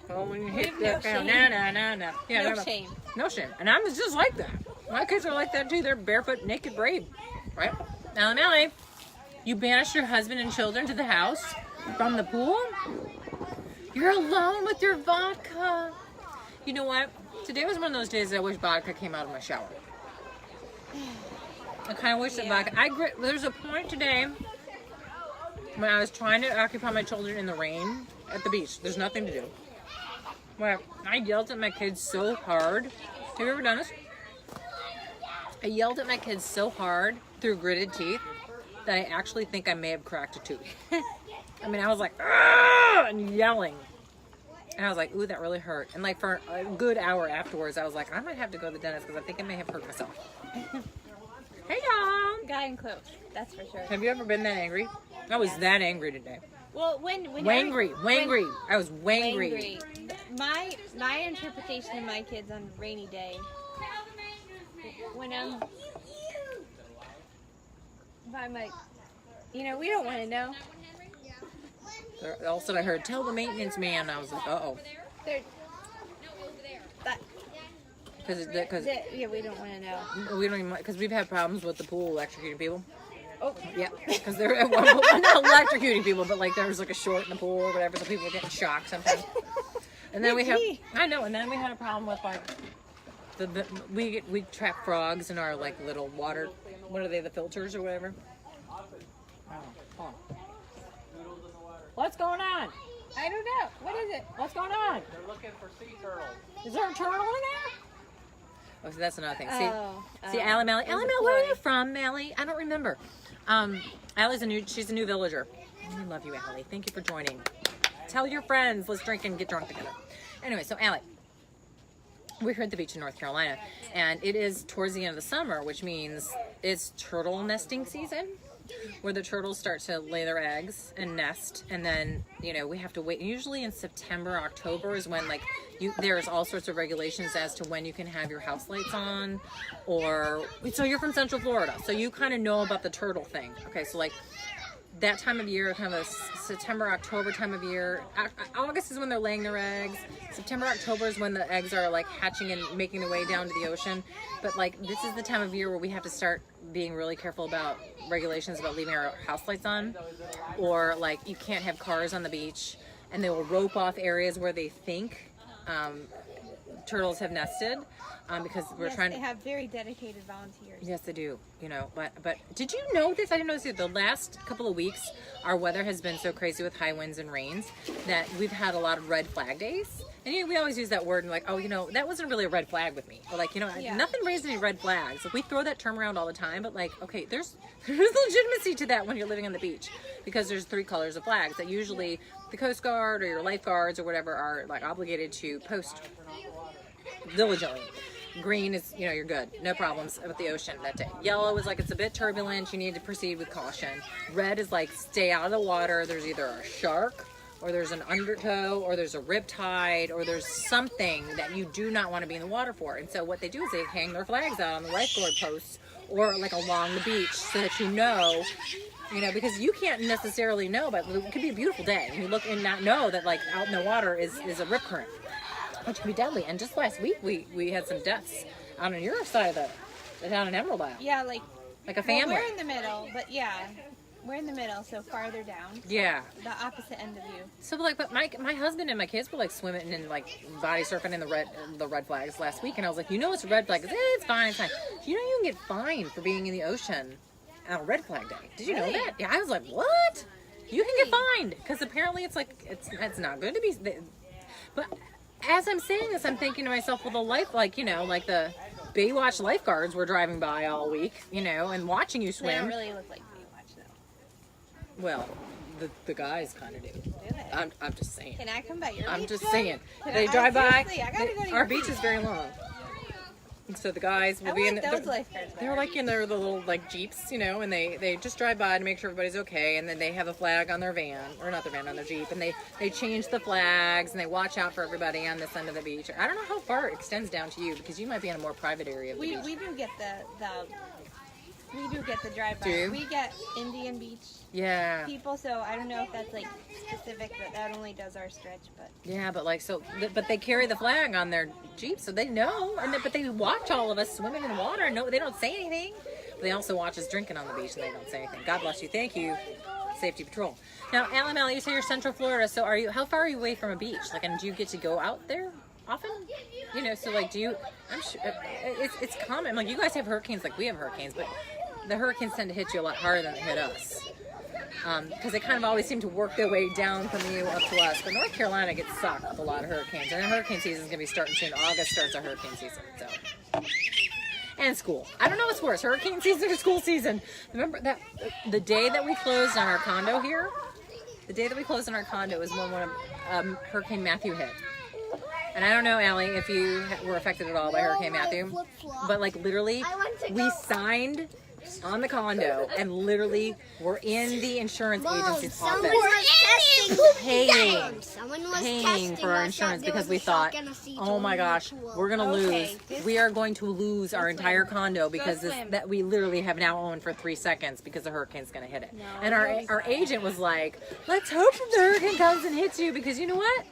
Oh, when you hit that down, no. Yeah, No shame. No shame. And I'm just like that. My kids are like that too. They're barefoot, naked brave, right? Now, Melanie, you banished your husband and children to the house from the pool. You're alone with your vodka. You know what? Today was one of those days that I wish vodka came out of my shower. I kind of wish that vodka. There's a point today when I was trying to occupy my children in the rain at the beach. There's nothing to do. Where I yelled at my kids so hard. Have you ever done this? I yelled at my kids so hard through gritted teeth that I actually think I may have cracked a tooth. I mean, I was like, "Argh!" and yelling. And I was like, ooh, that really hurt. And like for a good hour afterwards, I was like, I might have to go to the dentist because I think I may have hurt myself. Hey, y'all. Guy in clothes, that's for sure. Have you ever been that angry? I was that angry today. Well, when Wangry. I was Wangry. My interpretation of my kids on a rainy day, when I'm like, you know, we don't want to know. All of a sudden I heard, tell the maintenance man. I was like, uh-oh. Because Yeah, we don't want to know. we don't even, because we've had problems with the pool electrocuting people. Oh, Yeah, because they're at one point, not electrocuting people, but like there was like a short in the pool or whatever, so people were getting shocked sometimes. And then we have, I know, and then we had a problem with like, we trap frogs in our like little water, what are they, the filters or whatever? Oh, hold on. What's going on? I don't know. What is it? What's going on? They're looking for sea turtles. Is there a turtle in there? Oh, so that's another thing. See, Oh, Allie, Mally. there's Allie, a Mally, where are koi. you from, Mally? I don't remember. Allie's she's a new villager. I love you, Allie. Thank you for joining. Tell your friends. Let's drink and get drunk together. Anyway, so Allie, we're here at the beach in North Carolina, and it is towards the end of the summer, which means it's turtle nesting season, where the turtles start to lay their eggs and nest, and then, you know, we have to wait. Usually in September, October is when, like, there's all sorts of regulations as to when you can have your house lights on, or, so you're from Central Florida, so you kind of know about the turtle thing. Okay, so, like, that time of year, kind of a September, October time of year. August is when they're laying their eggs. September, October is when the eggs are like hatching and making their way down to the ocean. But like this is the time of year where we have to start being really careful about regulations about leaving our house lights on, or like you can't have cars on the beach, and they will rope off areas where they think turtles have nested. Because we're Yes, trying they to. have very dedicated volunteers. Yes, they do. You know, but did you know this? I didn't know this either. The last couple of weeks, our weather has been so crazy with high winds and rains that we've had a lot of red flag days. And you know, we always use that word and like, oh, you know, that wasn't really a red flag with me. But like, you know, Yeah. nothing raised any red flags. Like, we throw that term around all the time, but like, okay, there's legitimacy to that when you're living on the beach, because there's 3 colors of flags that usually the Coast Guard or your lifeguards or whatever are like obligated to post diligently. Green is, you know, you're good. No problems with the ocean that day. Yellow is like it's a bit turbulent. You need to proceed with caution. Red is like stay out of the water. There's either a shark or there's an undertow or there's a riptide or there's something that you do not want to be in the water for. And so what they do is they hang their flags out on the lifeguard posts or like along the beach so that you know, because you can't necessarily know, but it could be a beautiful day and you look and not know that like out in the water is a rip current, which can be deadly. And just last week we had some deaths out on your side of down in Emerald Isle. Yeah, like like a Well, family. we're in the middle, but yeah, we're in the middle, so farther down, Yeah. the opposite end of you. So like, but my husband and my kids were like swimming and like body surfing in the red flags last week, and I was like, you know, it's a red flag. It's fine, it's fine. You know, you can get fined for being in the ocean on a red flag day. Did you know Really? that? Yeah, I was like, what? You can get fined because apparently it's like it's not good to be. But as I'm saying this, I'm thinking to myself, well, the life, like, you know, like the Baywatch lifeguards were driving by all week, you know, and watching you They swim. don't really look like Baywatch, though. Well, the guys kind of do. Do they? I'm just saying. Can I come by your I'm beach just then? saying. Can They drive by. seriously, I gotta go to your Our beach beach. is very long. And so the guys will I be in want those lifeguards. they're like in their little like Jeeps, you know, and they just drive by to make sure everybody's okay, and then they have a flag on their van, or not their van, on their Jeep, and they change the flags and they watch out for everybody on this end of the beach. I don't know how far it extends down to you because you might be in a more private area of the beach. We do get the drive-by. Do you? We get Indian Beach Yeah. people, so I don't know if that's like specific, but that only does our stretch. But Yeah, but like but they carry the flag on their Jeep, so they know, but they watch all of us swimming in the water. No, they don't say anything. But they also watch us drinking on the beach, and they don't say anything. God bless you. Thank you, Safety Patrol. Now, Allie, you say you're Central Florida, so how far are you away from a beach? Like, and do you get to go out there often? You know, so like, do you? I'm sure it's common. Like, you guys have hurricanes, like we have hurricanes, but the hurricanes tend to hit you a lot harder than they hit us. Because they kind of always seem to work their way down from you up to us. But North Carolina gets sucked with a lot of hurricanes. And the hurricane season's going to be starting soon. August starts our hurricane season. So. And school. I don't know what's worse, hurricane season or school season. Remember that the day that we closed on our condo here? The day that we closed on our condo was when Hurricane Matthew hit. And I don't know, Allie, if you were affected at all by Hurricane Matthew. But like literally, we signed on the condo and literally were in the insurance agency's office paying for our insurance because we thought, oh my gosh, we're gonna lose. We are going to lose our entire condo because that we literally have now owned for 3 seconds because the hurricane's gonna hit it. And our agent was like, let's hope the hurricane comes and hits you because you know what?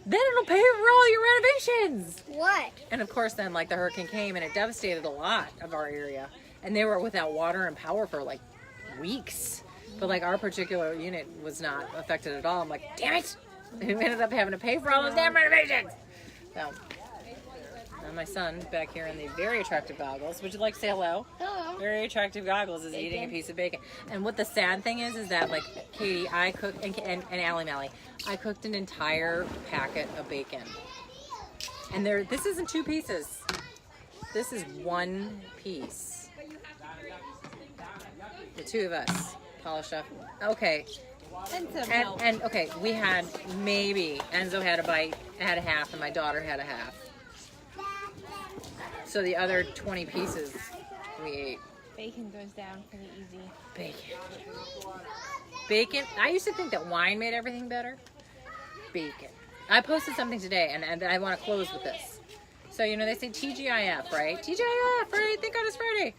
Then it'll pay for all your renovations. What? And of course, then like the hurricane came and it devastated a lot of our area. And they were without water and power for like weeks. But like our particular unit was not affected at all. I'm like, damn it! We ended up having to pay for all those damn renovations. So, and my son back here in the very attractive goggles. Would you like to say hello? Hello. Very attractive goggles is eating a piece of bacon. And what the sad thing is that like Katie, I cooked, and Allie Mally, I cooked an entire packet of bacon. And this isn't 2 pieces. This is 1 piece. The 2 of us polished up. Okay. and some milk. And okay, we had maybe Enzo had a bite, had a half, and my daughter had a half. So the other 20 pieces we ate. Bacon goes down pretty easy. Bacon. Bacon. I used to think that wine made everything better. Bacon. I posted something today, and I want to close with this. So, you know, they say TGIF, right? TGIF, right? Thank God it's Friday.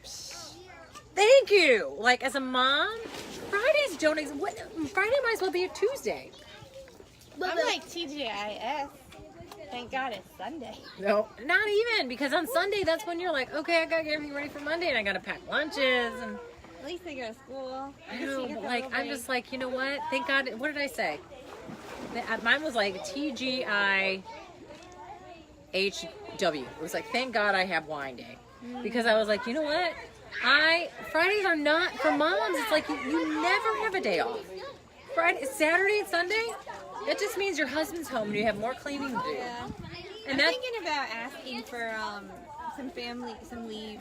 Thank you. Like, as a mom, Fridays don't exist. Friday might as well be a Tuesday. I'm like TGIS. Thank God it's Sunday. No, not even, because on Sunday, that's when you're like, okay, I gotta get everything ready for Monday, and I gotta pack lunches, and At least they go to school. I know, but like, I'm just like, you know what? Thank God. What did I say? Mine was like TGIHW. It was like, thank God I have wine day, because I was like, you know what? Fridays are not for moms. It's like you never have a day off. Friday, Saturday, and Sunday. That just means your husband's home and you have more cleaning to do. Yeah. And I'm that's thinking about asking for some leave.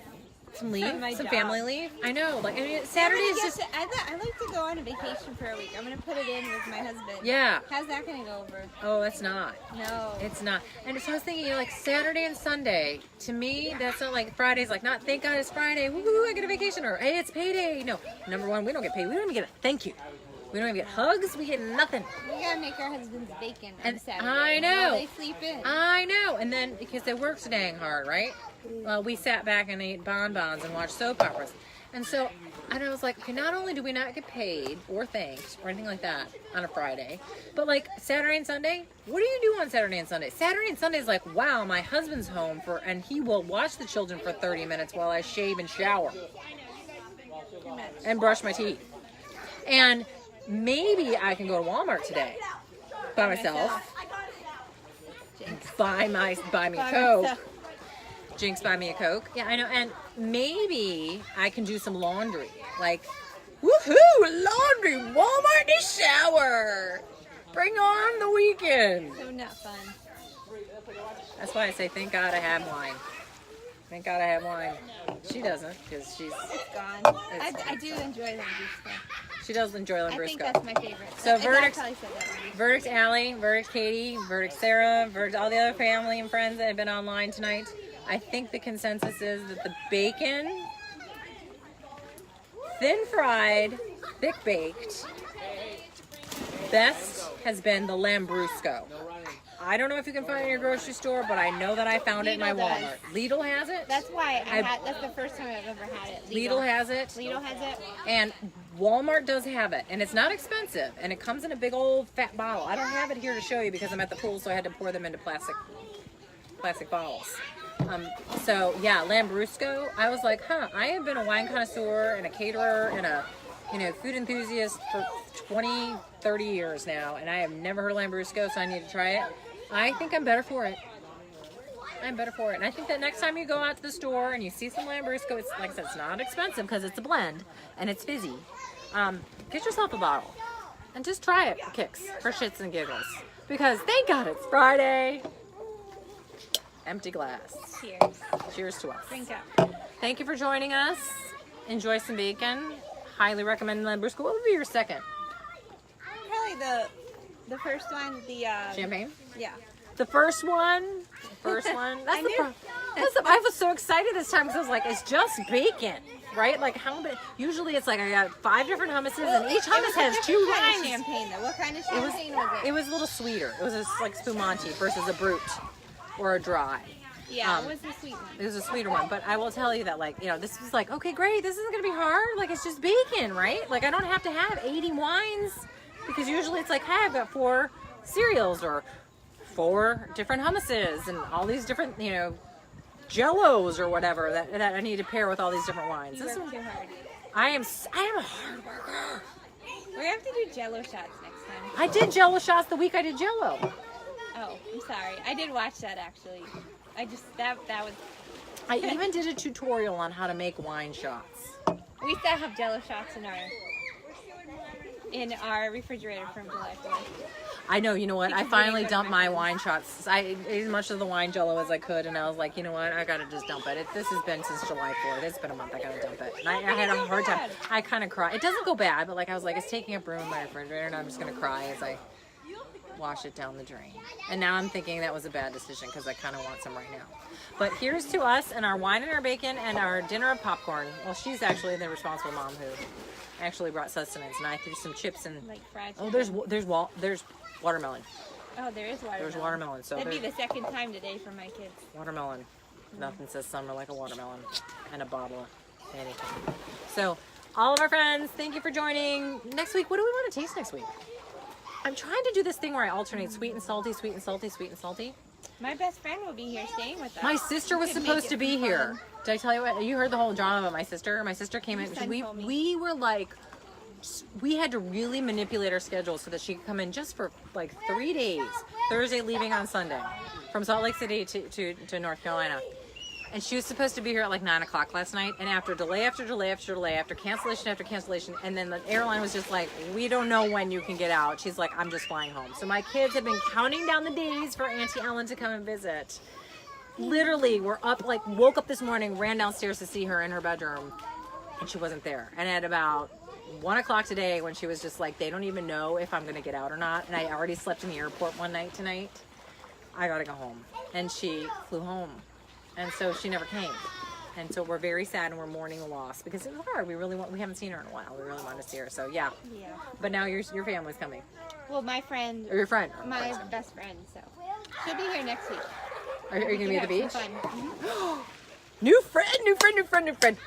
some leave, from my some job. family leave. I know, like, I mean, Saturday is just I like to go on a vacation for a week. I'm gonna put it in with my husband. yeah. How's that gonna go over? Oh, that's not. No. It's not. And so I was thinking, you know, like Saturday and Sunday, to me, that's not like Friday's like, not thank God it's Friday, woo-hoo, I get a vacation, or hey, it's payday. No, number one, we don't get paid. We don't even get a thank you. We don't even get hugs. We get nothing. We gotta make our husbands bacon on And Saturday. I know. While they sleep in. I know. And then, because they work so dang hard, right? Well, we sat back and ate bonbons and watched soap operas. And so, and I was like, okay, not only do we not get paid or thanked or anything like that on a Friday, but like Saturday and Sunday, what do you do on Saturday and Sunday? Saturday and Sunday is like, wow, my husband's home and he will watch the children for 30 minutes while I shave and shower. Too much. and brush my teeth. And maybe I can go to Walmart today by myself. Jinx. Buy me a By Coke. myself. Jinx, buy me a Coke. Yeah, I know. And maybe I can do some laundry. Like, woohoo, laundry, Walmart in the shower. Bring on the weekend. So not fun. That's why I say, thank God I have wine. Thank God I have wine. She doesn't, because she's, It's gone. I do enjoy Lambrusco. she does enjoy I think Lambrusco. that's my favorite. So I verdict- probably said that already. Verdict Allie, verdict Katie, verdict Sarah, verdict all the other family and friends that have been online tonight. I think the consensus is that the bacon, thin fried, thick baked, best has been the Lambrusco. I don't know if you can find it in your grocery store, but I know that I found it in my Lidl does. Walmart. Lidl has it. That's why that's the first time I've ever had it. Lidl has it. Lidl has it. And Walmart does have it, and it's not expensive, and it comes in a big old fat bottle. I don't have it here to show you because I'm at the pool, so I had to pour them into plastic bottles. So yeah, Lambrusco. I was like, I have been a wine connoisseur and a caterer and a food enthusiast for 20, 30 years now, and I have never heard of Lambrusco, so I need to try it. I think I'm better for it. I'm better for it. And I think that next time you go out to the store and you see some Lambrusco, it's like I said, it's not expensive because it's a blend and it's fizzy. Get yourself a bottle and just try it for kicks, for shits and giggles. Because thank God it's Friday. Empty glass. Cheers. Cheers to us. Drink up. Thank you for joining us. Enjoy some bacon. Highly recommend Lambrusco. What would be your second? Probably the first one, the Champagne? yeah. The first one. That's I was so excited this time because I was like, it's just bacon, right? Like how many? Usually it's like I got 5 different hummuses and each hummus has 2 What kind of lines. champagne though? What kind of champagne was it? It was a little sweeter. It was like Spumante versus a Brut or a dry. Yeah, it was the sweet one. It was a sweeter one, but I will tell you that this was like, okay, great. This isn't gonna be hard. Like it's just bacon, right? Like I don't have to have 80 wines because usually it's like, hey, I've got 4 cereals or 4 different hummuses and all these different, Jellos or whatever that I need to pair with all these different wines. You work too hard. I am a hard worker. We have to do Jello shots next time. I did Jello shots the week I did Jello. Oh, I'm sorry. I did watch that actually. I just that was. I even did a tutorial on how to make wine shots. We still have Jello shots in our refrigerator from July 4th. I know, you know what? I Because finally we didn't dumped go to my my wine shots. I ate as much of the wine Jello as I could, and I was like, you know what? I gotta just dump it. This has been since July 4th. It's been a month. I gotta dump it. And I had a hard time. I kind of cried. It doesn't go bad, but I was like, it's taking up room in my refrigerator, and I'm just gonna cry as I wash it down the drain. And now I'm thinking that was a bad decision because I kind of want some right now. But here's to us and our wine and our bacon and our dinner of popcorn. Well, she's actually the responsible mom who actually brought sustenance, and I threw some chips and. Like fried. Oh, there's watermelon. Oh, there is watermelon. There's watermelon. So that'd be the second time today for my kids. watermelon. Nothing says summer like a watermelon and a bottle of anything. So, all of our friends, thank you for joining. Next week, what do we want to taste next week? I'm trying to do this thing where I alternate sweet and salty, sweet and salty, sweet and salty. My best friend will be here staying with us. My sister was We could supposed make to it be fun. here. Did I tell you what? You heard the whole drama about my sister. My sister came Your in. son told me. We were like, we had to really manipulate our schedule so that she could come in just for like 3 days. Thursday leaving on Sunday from Salt Lake City to North Carolina. And she was supposed to be here at like 9 o'clock last night. And after delay after delay after delay, after cancellation after cancellation, and then the airline was just like, we don't know when you can get out. She's like, I'm just flying home. So my kids have been counting down the days for Auntie Ellen to come and visit. Literally, we're up, woke up this morning, ran downstairs to see her in her bedroom, and she wasn't there. And at about 1 o'clock today, when she was just like, they don't even know if I'm going to get out or not, and I already slept in the airport one night tonight, I got to go home. And she flew home. And so she never came. And so we're very sad and we're mourning the loss because it was hard. We haven't seen her in a while. We really want to see her. So yeah. Yeah. But now your family's coming. Well, my friend. Or your friend. My best friend. So she'll be here next week. Are you going to be at the beach? Fun. Mm-hmm. New friend.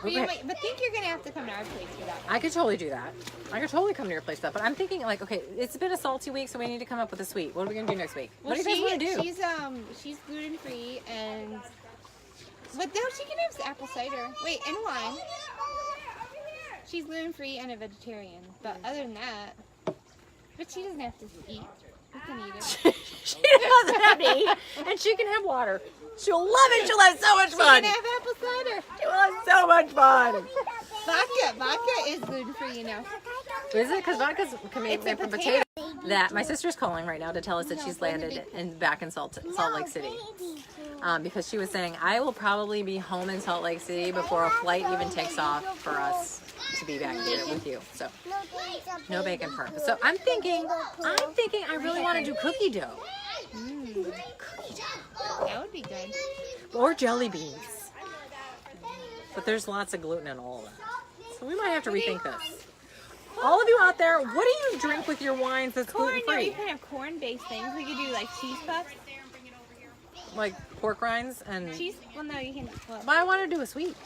Okay. But think you're gonna have to come to our place for that one. I could totally do that. I could totally come to your place for that. But I'm thinking okay, it's been a salty week, so we need to come up with a sweet. What are we going to do next week? Well, what do you guys want to do? She's gluten free and. But no, she can have apple cider. Wait, and wine. She's gluten-free and a vegetarian. But other than that, but she doesn't have to eat. We can eat it. She doesn't have to eat, and she can have water. She'll love it. She'll have so much fun. She can have apple cider. She'll have so much fun. Vodka is gluten-free, you know. Is it? Because vodka's can be It's a made from potato. potato. That my sister's calling right now to tell us that she's landed back in Salt Lake City. Because she was saying, I will probably be home in Salt Lake City before a flight even takes off for us to be back here with you. So no bacon for her. So I'm thinking I really want to do cookie dough. Cookie dough. That would be good. Or jelly beans. But there's lots of gluten in all of that. So we might have to rethink this. All of you out there, what do you drink with your wines that's Corn, gluten-free? no, you can have corn-based things. We could do like cheese puffs. Like pork rinds and... Cheese, well no, you can, well, But I want to do a sweet.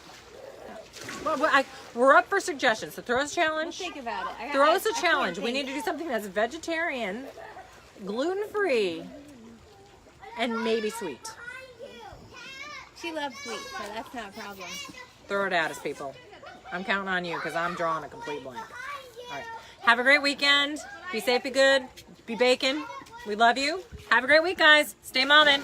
Well, we're up for suggestions, so throw us a we'll challenge. think about it. Throw us a I can't challenge. We think. need to do something that's vegetarian, gluten-free, and maybe sweet. She loves sweet, so that's not a problem. Throw it at us, people. I'm counting on you because I'm drawing a complete blank. All right. Have a great weekend. Be safe, be good, be baking. We love you. Have a great week, guys. Stay momming.